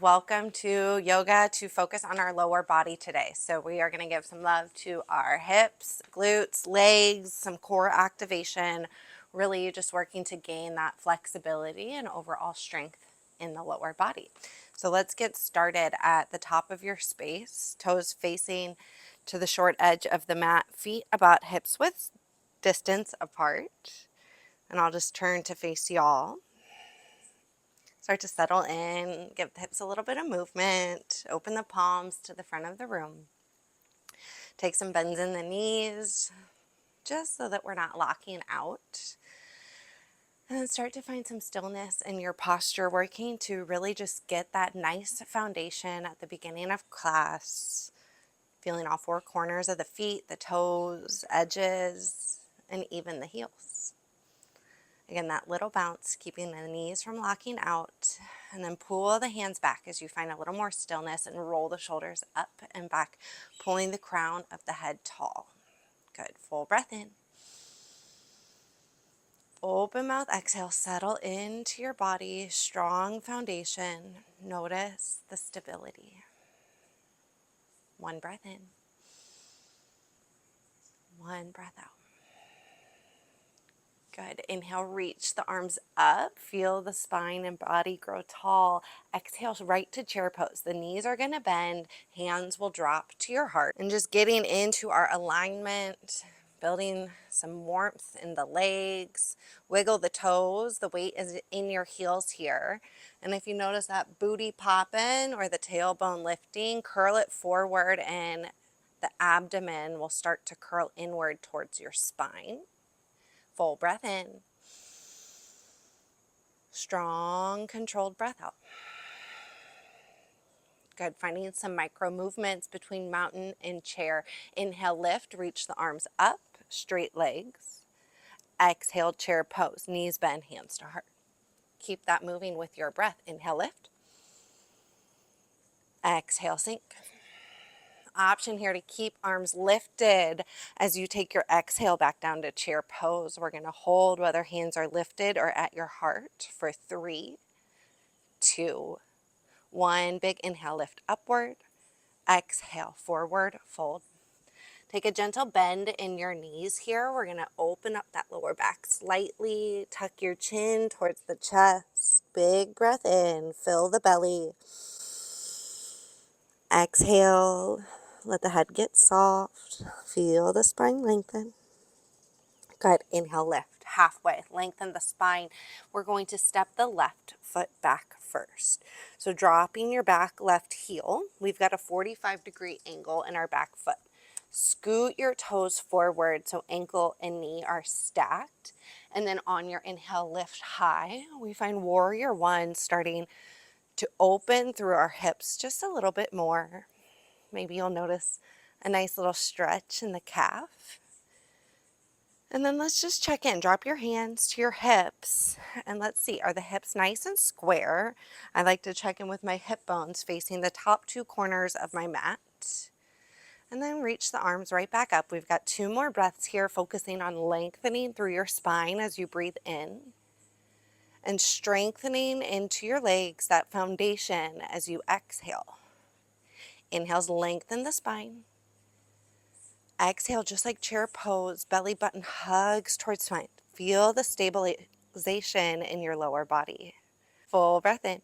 Welcome to yoga to focus on our lower body today. So we are going to give some love to our hips, glutes, legs, some core activation, really just working to gain that flexibility and overall strength in the lower body. So let's get started at the top of your space, toes facing to the short edge of the mat, feet about hips width distance apart. And I'll just turn to face y'all. Start to settle in, give the hips a little bit of movement, open the palms to the front of the room. Take some bends in the knees, just so that we're not locking out. And then start to find some stillness in your posture, working to really just get that nice foundation at the beginning of class. Feeling all four corners of the feet, the toes, edges, and even the heels. Again, that little bounce, keeping the knees from locking out, and then pull the hands back as you find a little more stillness and roll the shoulders up and back, pulling the crown of the head tall. Good. Full breath in. Open mouth, exhale, settle into your body, strong foundation. Notice the stability. One breath in. One breath out. Good. Inhale, reach the arms up. Feel the spine and body grow tall. Exhale, right to chair pose. The knees are going to bend. Hands will drop to your heart. And just getting into our alignment, building some warmth in the legs. Wiggle the toes. The weight is in your heels here. And if you notice that booty popping or the tailbone lifting, curl it forward and the abdomen will start to curl inward towards your spine. Full breath in. Strong, controlled breath out. Good. Finding some micro movements between mountain and chair. Inhale, lift, reach the arms up, straight legs. Exhale, chair pose, knees bend, hands to heart. Keep that moving with your breath. Inhale, lift. Exhale, sink. Option here to keep arms lifted as you take your exhale back down to chair pose. We're going to hold whether hands are lifted or at your heart for 3, 2, 1. Big inhale, lift upward. Exhale, forward, fold. Take a gentle bend in your knees here. We're going to open up that lower back slightly. Tuck your chin towards the chest. Big breath in. Fill the belly. Exhale. Let the head get soft. Feel the spine lengthen. Good. Inhale, lift. Halfway. Lengthen the spine. We're going to step the left foot back first. So dropping your back left heel. We've got a 45-degree angle in our back foot. Scoot your toes forward so ankle and knee are stacked. And then on your inhale, lift high. We find warrior one starting to open through our hips just a little bit more. Maybe you'll notice a nice little stretch in the calf. And then let's just check in. Drop your hands to your hips. And let's see, are the hips nice and square? I like to check in with my hip bones facing the top 2 corners of my mat. And then reach the arms right back up. We've got 2 more breaths here, focusing on lengthening through your spine as you breathe in. And strengthening into your legs, that foundation as you exhale. Inhales, lengthen the spine. Exhale, just like chair pose, belly button hugs towards spine. Feel the stabilization in your lower body. Full breath in.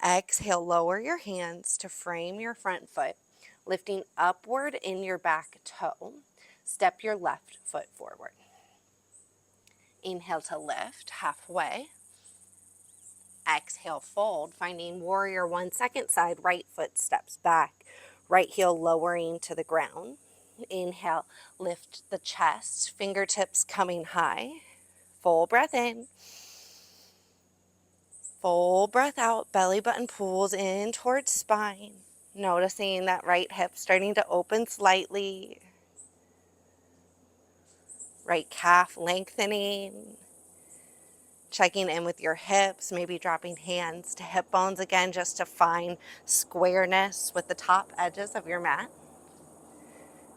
Exhale, lower your hands to frame your front foot, lifting upward in your back toe. Step your left foot forward. Inhale to lift halfway. Exhale, fold, finding warrior one, second side, right foot steps back. Right heel lowering to the ground. Inhale, lift the chest, fingertips coming high. Full breath in. Full breath out, belly button pulls in towards spine. Noticing that right hip starting to open slightly. Right calf lengthening. Checking in with your hips, maybe dropping hands to hip bones again just to find squareness with the top edges of your mat.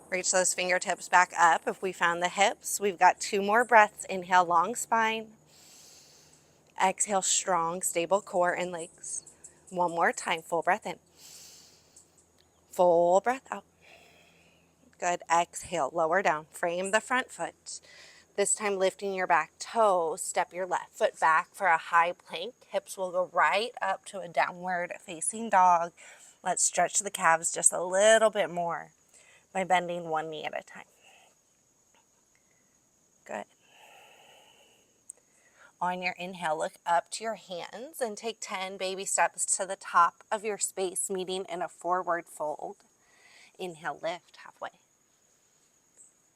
Reach those fingertips back up if we found the hips. We've got 2 more breaths. Inhale, long spine. Exhale, strong, stable core and legs. One more time, full breath in. Full breath out. Good. Exhale, lower down. Frame the front foot. This time lifting your back toe, step your left foot back for a high plank. Hips will go right up to a downward facing dog. Let's stretch the calves just a little bit more by bending one knee at a time. Good. On your inhale, look up to your hands and take 10 baby steps to the top of your space, meeting in a forward fold. Inhale, lift halfway.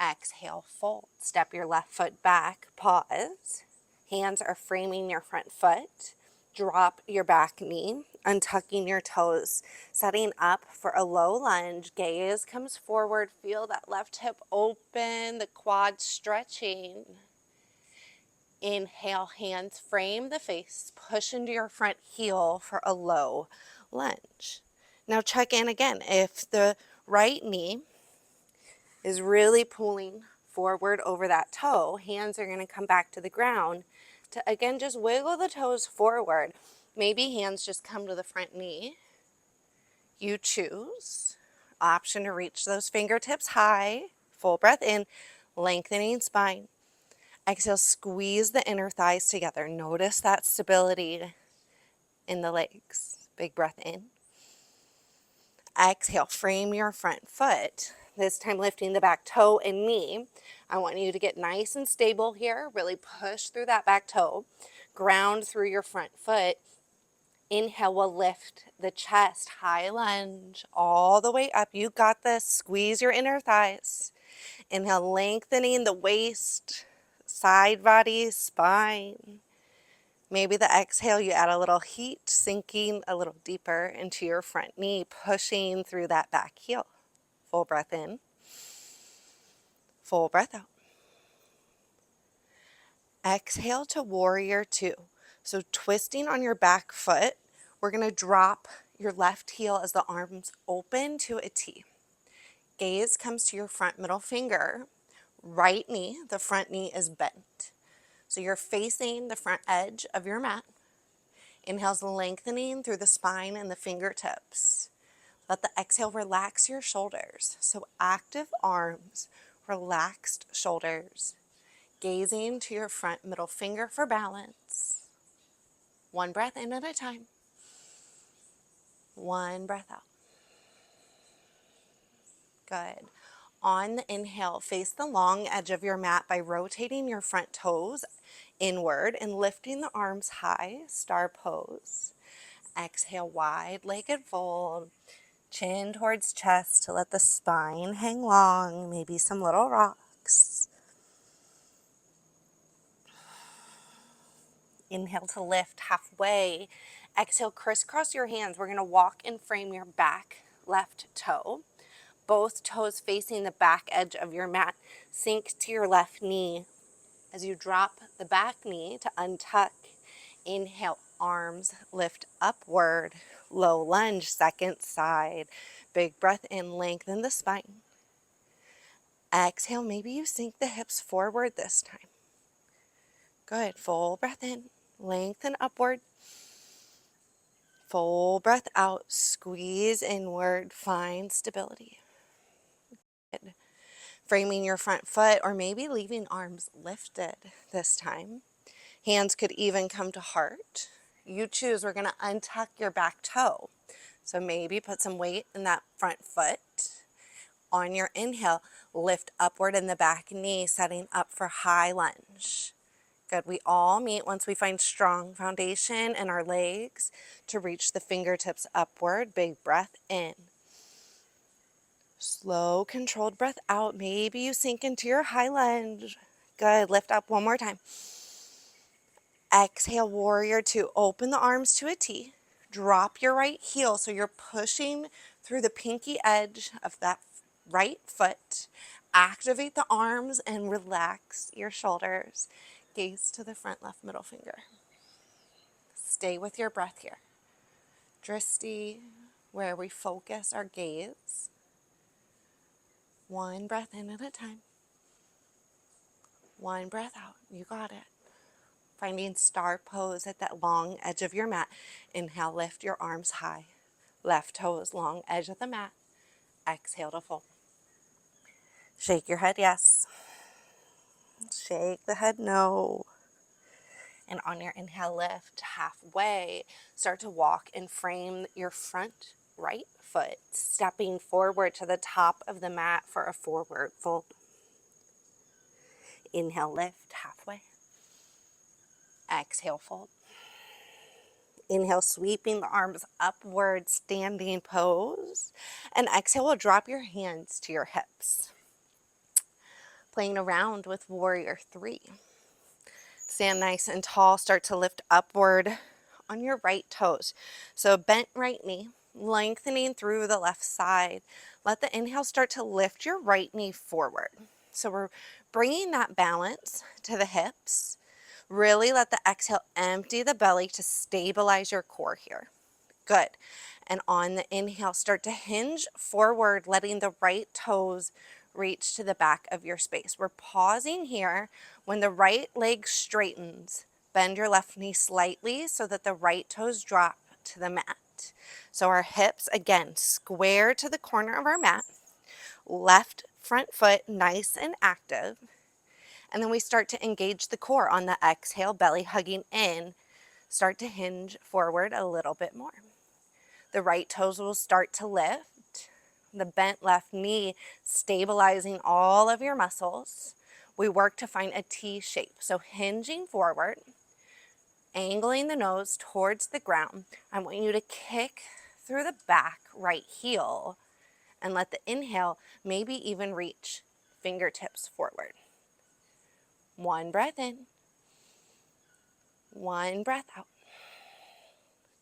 Exhale, fold. Step your left foot back, pause. Hands are framing your front foot. Drop your back knee, untucking your toes, setting up for a low lunge. Gaze comes forward. Feel that left hip open, the quads stretching. Inhale, hands frame the face. Push into your front heel for a low lunge. Now check in again. If the right knee is really pulling forward over that toe, hands are going to come back to the ground to, again, just wiggle the toes forward. Maybe hands just come to the front knee. You choose. Option to reach those fingertips high. Full breath in, lengthening spine. Exhale, squeeze the inner thighs together. Notice that stability in the legs. Big breath in. Exhale, frame your front foot. This time lifting the back toe and knee. I want you to get nice and stable here. Really push through that back toe. Ground through your front foot. Inhale, we'll lift the chest, high lunge, all the way up. You got this. Squeeze your inner thighs. Inhale, lengthening the waist, side body, spine. Maybe the exhale, you add a little heat, sinking a little deeper into your front knee, pushing through that back heel. Full breath in. Full breath out. Exhale to warrior two. So twisting on your back foot, we're going to drop your left heel as the arms open to a T. Gaze comes to your front middle finger. Right knee, the front knee is bent. So you're facing the front edge of your mat. Inhale's lengthening through the spine and the fingertips. Let the exhale relax your shoulders. So active arms, relaxed shoulders. Gazing to your front middle finger for balance. One breath in at a time. One breath out. Good. On the inhale, face the long edge of your mat by rotating your front toes inward and lifting the arms high, star pose. Exhale, wide-legged fold. Chin towards chest to let the spine hang long, maybe some little rocks. Inhale to lift halfway. Exhale, crisscross your hands. We're going to walk and frame your back left toe. Both toes facing the back edge of your mat. Sink to your left knee. As you drop the back knee to untuck, inhale, arms lift upward. Low lunge, second side. Big breath in, lengthen the spine. Exhale, maybe you sink the hips forward this time. Good, full breath in, lengthen upward. Full breath out, squeeze inward, find stability. Good. Framing your front foot or maybe leaving arms lifted this time. Hands could even come to heart. You choose. We're going to untuck your back toe. So maybe put some weight in that front foot. On your inhale, lift upward in the back knee, setting up for high lunge. Good. We all meet once we find strong foundation in our legs to reach the fingertips upward. Big breath in. Slow, controlled breath out. Maybe you sink into your high lunge. Good. Lift up one more time. Exhale, warrior two. Open the arms to a T. Drop your right heel so you're pushing through the pinky edge of that right foot. Activate the arms and relax your shoulders. Gaze to the front left middle finger. Stay with your breath here. Drishti, where we focus our gaze. One breath in at a time. One breath out. You got it. finding star pose at that long edge of your mat. Inhale, lift your arms high. Left toes, long edge of the mat. Exhale to fold. Shake your head, yes. Shake the head, no. And on your inhale, lift halfway. Start to walk and frame your front right foot, stepping forward to the top of the mat for a forward fold. Inhale, lift halfway. Exhale, fold. Inhale, sweeping the arms upward, standing pose. And exhale, we'll drop your hands to your hips. Playing around with warrior 3. Stand nice and tall, start to lift upward on your right toes. So bent right knee, lengthening through the left side. Let the inhale start to lift your right knee forward. So we're bringing that balance to the hips. Really let the exhale empty the belly to stabilize your core here. Good. And on the inhale, start to hinge forward, letting the right toes reach to the back of your space. We're pausing here. When the right leg straightens, bend your left knee slightly so that the right toes drop to the mat. So our hips, again, square to the corner of our mat. Left front foot nice and active. And then we start to engage the core on the exhale, belly hugging in. Start to hinge forward a little bit more. The right toes will start to lift. The bent left knee stabilizing all of your muscles. We work to find a T shape. So hinging forward, angling the nose towards the ground. I want you to kick through the back right heel and let the inhale maybe even reach fingertips forward. One breath in. One breath out.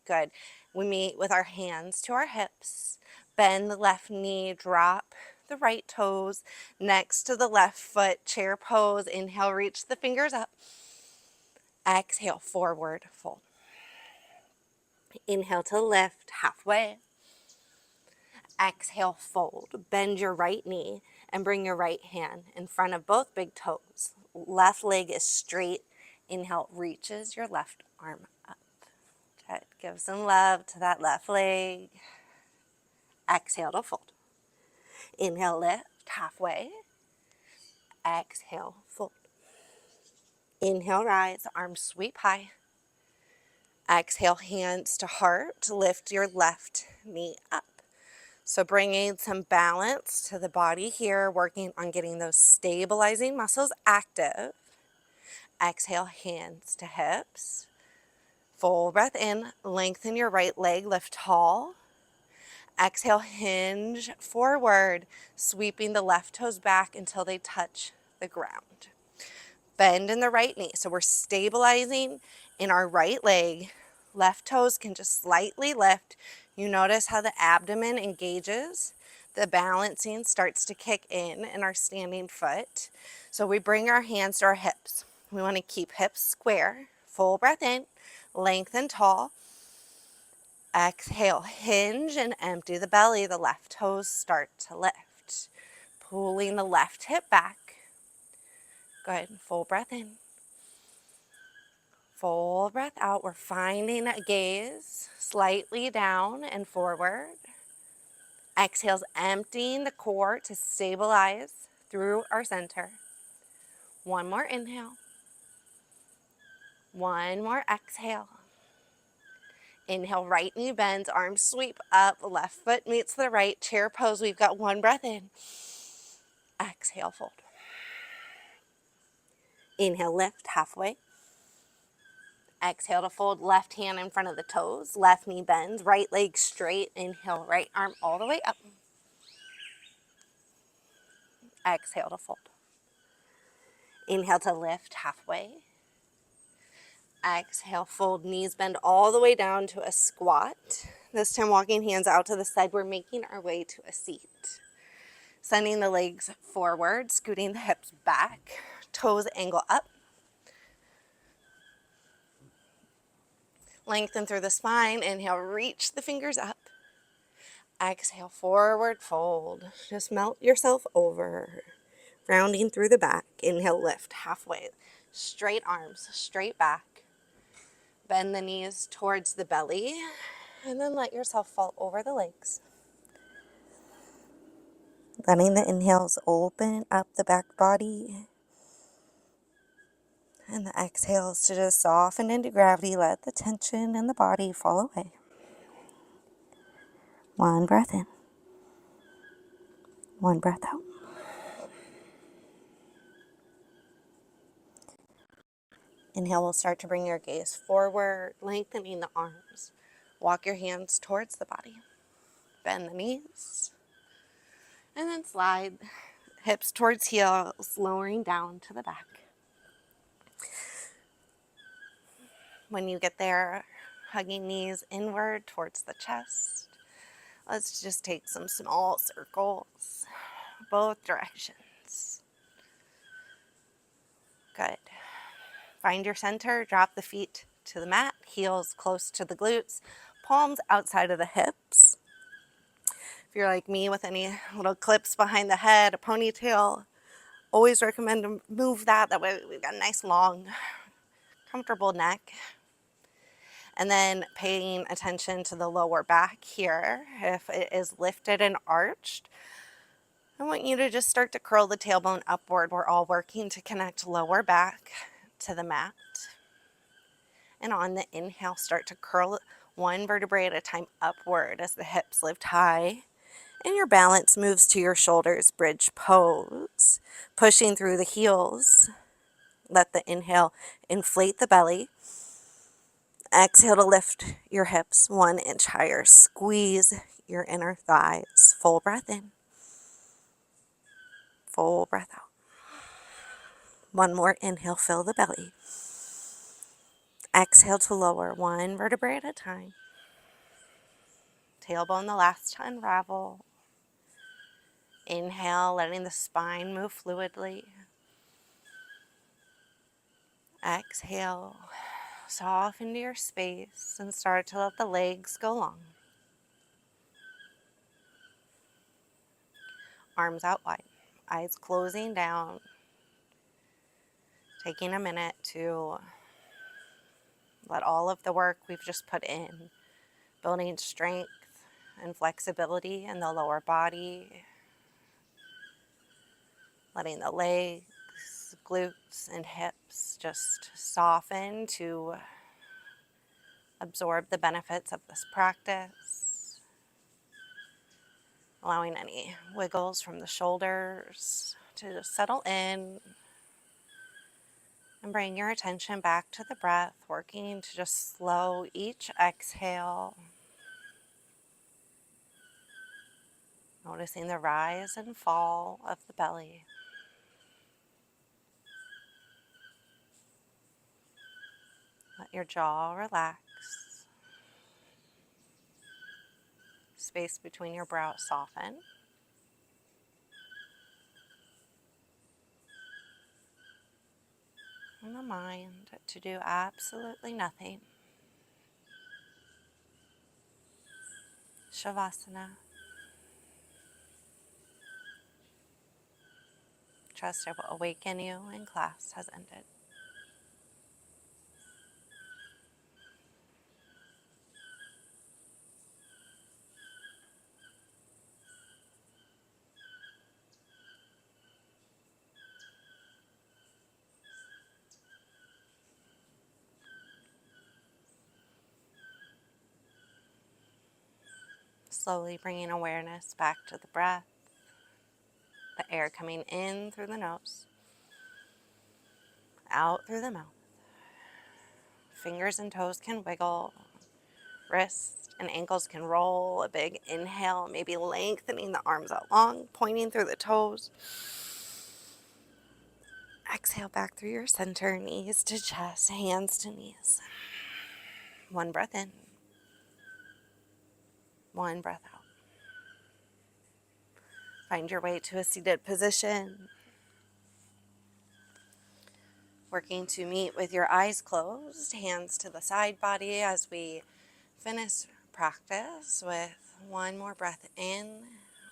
Good. We meet with our hands to our hips. Bend the left knee, drop the right toes next to the left foot, chair pose. Inhale, reach the fingers up. Exhale, forward fold. Inhale to lift halfway. Exhale, fold. Bend your right knee and bring your right hand in front of both big toes. Left leg is straight. Inhale, reaches your left arm up. Good. Give some love to that left leg. Exhale to fold. Inhale, lift halfway. Exhale, fold. Inhale, rise, arms sweep high. Exhale, hands to heart. Lift your left knee up. So bringing some balance to the body here, working on getting those stabilizing muscles active. Exhale, hands to hips. Full breath in, lengthen your right leg, lift tall. Exhale, hinge forward, sweeping the left toes back until they touch the ground. Bend in the right knee. So we're stabilizing in our right leg. Left toes can just slightly lift. You notice how the abdomen engages. The balancing starts to kick in our standing foot. So we bring our hands to our hips. We want to keep hips square. Full breath in, lengthen tall. Exhale, hinge and empty the belly. The left toes start to lift. Pulling the left hip back. Good. Full breath in. Full breath out. We're finding a gaze slightly down and forward. Exhales, emptying the core to stabilize through our center. One more inhale. One more exhale. Inhale, right knee bends, arms sweep up, left foot meets the right, chair pose. We've got one breath in. Exhale, fold. Inhale, lift halfway. Exhale to fold, left hand in front of the toes, left knee bends, right leg straight. Inhale, right arm all the way up. Exhale to fold. Inhale to lift halfway. Exhale, fold, knees bend all the way down to a squat. This time walking hands out to the side, we're making our way to a seat. Sending the legs forward, scooting the hips back, toes angle up. Lengthen through the spine. Inhale, reach the fingers up. Exhale, forward fold. Just melt yourself over. Rounding through the back. Inhale, lift halfway. Straight arms, straight back. Bend the knees towards the belly, and then let yourself fall over the legs. Letting the inhales open up the back body, and the exhales to just soften into gravity. Let the tension in the body fall away. One breath in. One breath out. Inhale, we'll start to bring your gaze forward, lengthening the arms. Walk your hands towards the body. Bend the knees. And then slide hips towards heels, lowering down to the back. When you get there, hugging knees inward towards the chest. Let's just take some small circles, both directions. Good. Find your center, drop the feet to the mat, heels close to the glutes, palms outside of the hips. If you're like me with any little clips behind the head, a ponytail, always recommend to move that. That way we've got a nice long, comfortable neck. And then paying attention to the lower back here. If it is lifted and arched, I want you to just start to curl the tailbone upward. We're all working to connect lower back to the mat. And on the inhale, start to curl one vertebrae at a time upward as the hips lift high. And your balance moves to your shoulders, bridge pose. Pushing through the heels. Let the inhale inflate the belly. Exhale to lift your hips 1 inch higher. Squeeze your inner thighs. Full breath in. Full breath out. One more inhale, fill the belly. Exhale to lower 1 vertebrae at a time. Tailbone the last to unravel. Inhale, letting the spine move fluidly. Exhale, soften to your space and start to let the legs go long. Arms out wide, eyes closing down. Taking a minute to let all of the work we've just put in, building strength and flexibility in the lower body, letting the legs, glutes, and hips just soften to absorb the benefits of this practice, allowing any wiggles from the shoulders to just settle in, and bring your attention back to the breath, working to just slow each exhale. Noticing the rise and fall of the belly. Let your jaw relax. Space between your brows soften. And the mind to do absolutely nothing. Shavasana. Trust I will awaken you when class has ended. Slowly bringing awareness back to the breath. The air coming in through the nose, out through the mouth. Fingers and toes can wiggle. Wrists and ankles can roll. A big inhale, maybe lengthening the arms out long, pointing through the toes. Exhale back through your center, knees to chest, hands to knees. One breath in. One breath out. Find your way to a seated position. Working to meet with your eyes closed, hands to the side body as we finish practice with one more breath in,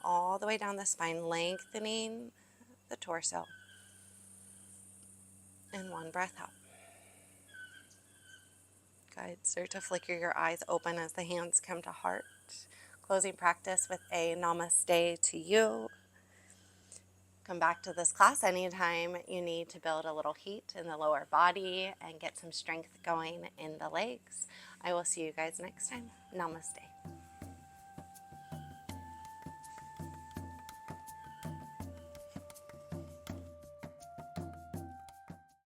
all the way down the spine, lengthening the torso. And one breath out. Good. Start to flicker your eyes open as the hands come to heart. Closing practice with a namaste to you. Come back to this class anytime you need to build a little heat in the lower body and get some strength going in the legs. I will see you guys next time. Namaste.